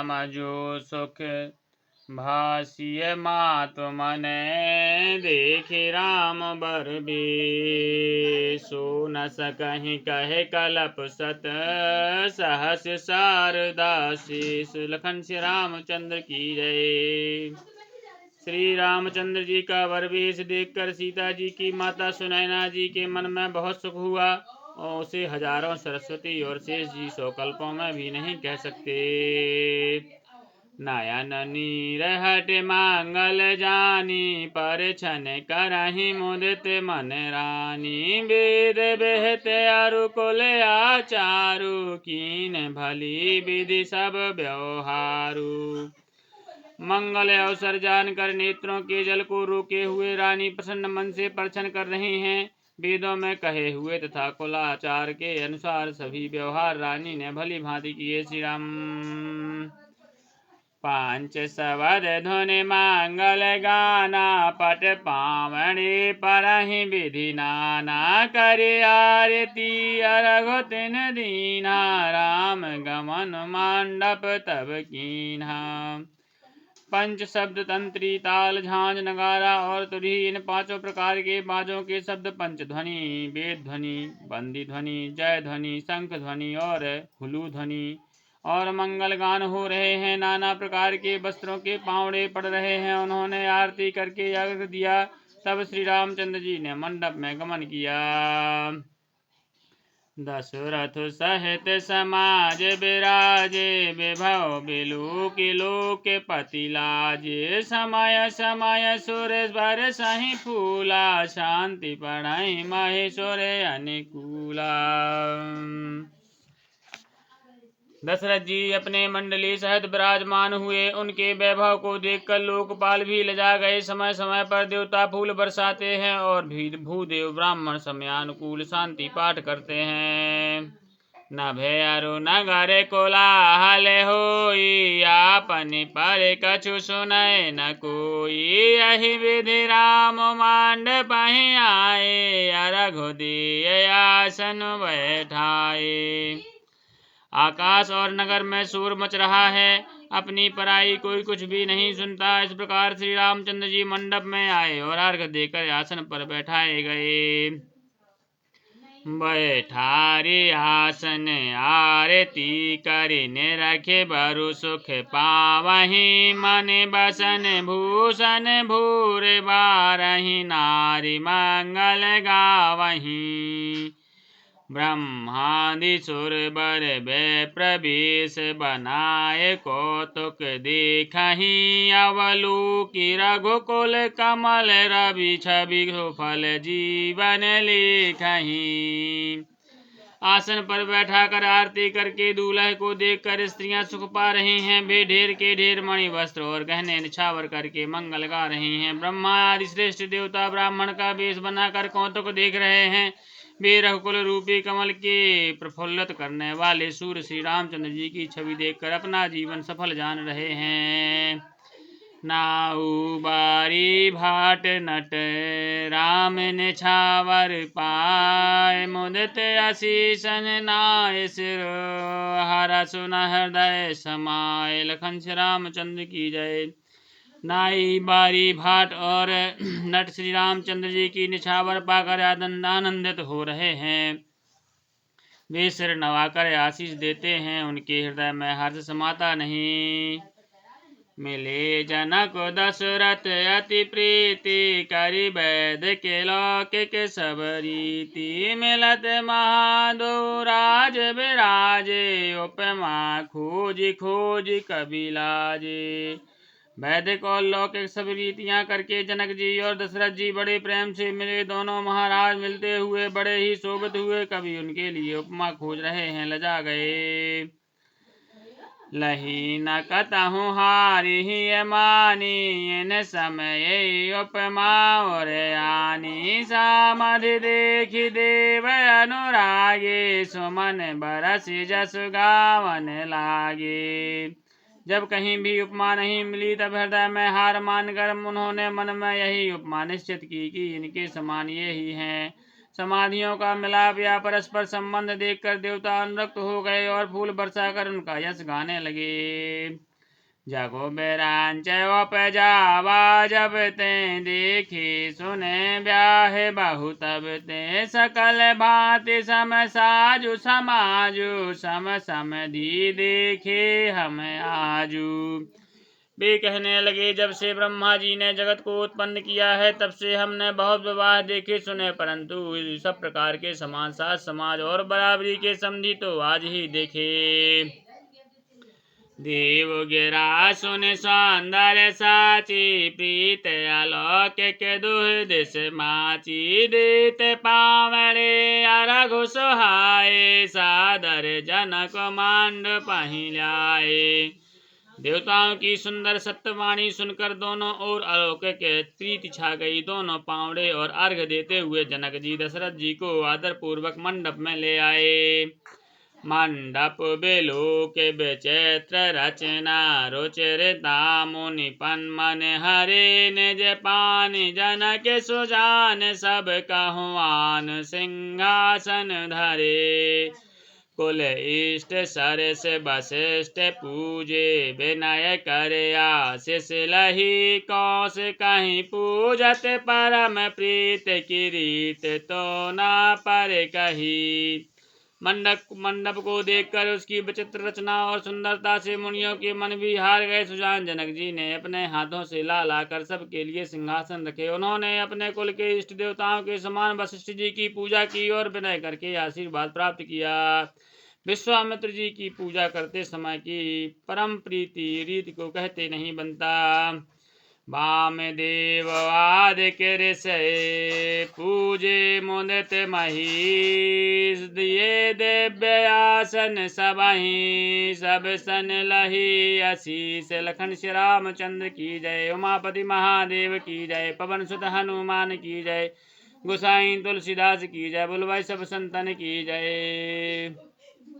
राम जो सुख भाष्य मात मन देखे राम बर बे सो न सकहि कहे कलप सत सहस शारदा शेष। लखन श्री रामचंद्र की जय। श्री रामचंद्र जी का वरवेश देखकर सीता जी की माता सुनैना जी के मन में बहुत सुख हुआ और उसे हजारों सरस्वती और शेष जी 100 कल्पों में भी नहीं कह सकते। नयन नीर हट मांगल जानी पर छन करहि मुदित मन रानी। वेद बेहत अरु कुल आचारु कीन भली विधि सब व्यवहारु। मंगल अवसर जानकर नेत्रों के जल को रोके हुए रानी प्रसन्न मन से परछन कर रही हैं। वेदों में कहे हुए तथा कुलाचार के अनुसार सभी व्यवहार रानी ने भली भांति किए। श्री राम पांच सवद धुनि मांगल गाना पट पावणी परहि विधि नाना। करे आरती अरघ तिन दीना राम गमन मांडप तब कीन्हा। पंच शब्द तंत्री ताल झांझ नगारा और तुरही इन पांचों प्रकार के बाजों के शब्द पंच ध्वनि वेद ध्वनि बंदी ध्वनि जय ध्वनि शंख ध्वनि और हुलू ध्वनि और मंगल गान हो रहे हैं। नाना प्रकार के वस्त्रों के पावड़े पड़ रहे हैं। उन्होंने आरती करके अर्घ दिया। तब श्री रामचंद्र जी ने मंडप में गमन किया। दशरथ सहित समाज विराजे विभव बिलोक लोक पति लाजे। समय समय सुर वर सहि फूला शांति पढ़ई महेश्वर अनुकूला। दशरथ जी अपने मंडली सहित विराजमान हुए। उनके वैभव को देखकर लोकपाल भी लजा गए। समय समय पर देवता फूल बरसाते हैं और भूदेव ब्राह्मण समयानुकूल शांति पाठ करते हैं। न भैरु नगर कोलाहल होई आपनि पर कछु सुनय न कोई। यही विधि राम मांडप आए अरघ दिए आसन बैठाए। आकाश और नगर में शोर मच रहा है। अपनी पराई कोई कुछ भी नहीं सुनता। इस प्रकार श्री रामचंद्र जी मंडप में आए और अर्घ देकर आसन पर बैठाए गए। बैठारे आसन आरती करिने रखे बरु सुख पावहि। मन बसन भूषण भूर बारहि नारी मंगल गावहि। ब्रह्मादि सुर बर वे प्रवेश बनाए कौतुक देखहि। अवलोकि रघुकुल कमल रवि छवि फल जीवन लेखहि। आसन पर बैठा कर आरती करके दूल्हे को देखकर स्त्रियां सुख पा रही हैं। वे ढेर के ढेर मणि वस्त्र और गहने निछावर करके मंगल गा रही हैं। ब्रह्मा आदि श्रेष्ठ देवता ब्राह्मण का वेश बनाकर कौतुक देख रहे हैं। वे रघुकुल रूपी कमल के प्रफुल्लित करने वाले सूर्य श्री रामचंद्र जी की छवि देखकर अपना जीवन सफल जान रहे हैं। नाऊ बारी भाट नट राम निछावर पाए। मुदित असीसन नाय सिर हर सुन हृदय समाए। लखन श्री रामचंद्र की जय। नाई बारी भाट और नट श्री रामचंद्र जी की निछावर पाकर आनंदित हो रहे हैं। वे सिर नवाकर आशीष देते हैं। उनके हृदय में हर्ष समाता नहीं। मिले जनक दशरथ अति प्रीति करि वैद के लौकिक सब रीति। मिलत महादो राज विराजे उपमा खोज खोज कबि लाजे। वैदिक और लौकिक सब रीतियां करके जनक जी और दशरथ जी बड़े प्रेम से मिले। दोनों महाराज मिलते हुए बड़े ही शोभित हुए। कभी उनके लिए उपमा खोज रहे हैं, लजा गए। लही न कतहु हारि मानी इन समय उपमा और आनी। सामधि देखि देव अनुरागे सुमन बरस जस गावन लागे। जब कहीं भी उपमा नहीं मिली तब हृदय में हार मानकर उन्होंने मन में यही उपमा निश्चित की कि इनके समान ये ही हैं। समाधियों का मिलाप या परस्पर संबंध देखकर देवता अनुरक्त हो गए और फूल बरसाकर उनका यश गाने लगे। जगो बेरांच उपजावा जब ते देखी सुने ब्याहे बहु तब ते सकल भांति सम साजु समाजु सम सम दी देखे हम आजू। वे कहने लगे, जब से ब्रह्मा जी ने जगत को उत्पन्न किया है तब से हमने बहुत विवाह देखे सुने, परंतु सब प्रकार के समान साथ समाज और बराबरी के समधी तो आज ही देखे। देव गिरा सुन सौंदर्य साची प्रीत अलौकिक दुह दिश माची देत पावरे अरघु सुहाए सादर जनक मांड पहिलाए। देवताओं की सुंदर सत्यवाणी सुनकर दोनों ओर अलौकिक प्रीति छा गई। दोनों पावड़े और अर्घ देते हुए जनक जी दशरथ जी को आदर पूर्वक मंडप में ले आए। मंडप बेलो के विचित्र रचना रुचिरता मुनिपन मन हरे निज पान जनक सुजान सब कहुआन सिंहासन धरे। कुल इष्ट सरस वशिष्ठ पूजे विनय कर आशीष लही कौश कहीं पूजत परम प्रीत किरीत तो ना पर कही। मंडप को देखकर उसकी विचित्र रचना और सुंदरता से मुनियों के मन भी हार गए। सुजान जनक जी ने अपने हाथों से ला लाकर सबके लिए सिंहासन रखे। उन्होंने अपने कुल के इष्ट देवताओं के समान वशिष्ठ जी की पूजा की और विनय करके आशीर्वाद प्राप्त किया। विश्वामित्र जी की पूजा करते समय की परम प्रीति रीति को कहते नहीं बनता। वामदेव आदिक ऋषि पूजे मुदित महीष दिए दिव्य आसन सबहि सब सन लही आशीष। लखन श्री रामचंद्र की जय, उमापति महादेव की जय, पवन सुत हनुमान की जय, गोसाई तुलसीदास की जय, बोलो भाई सब संतन की जय।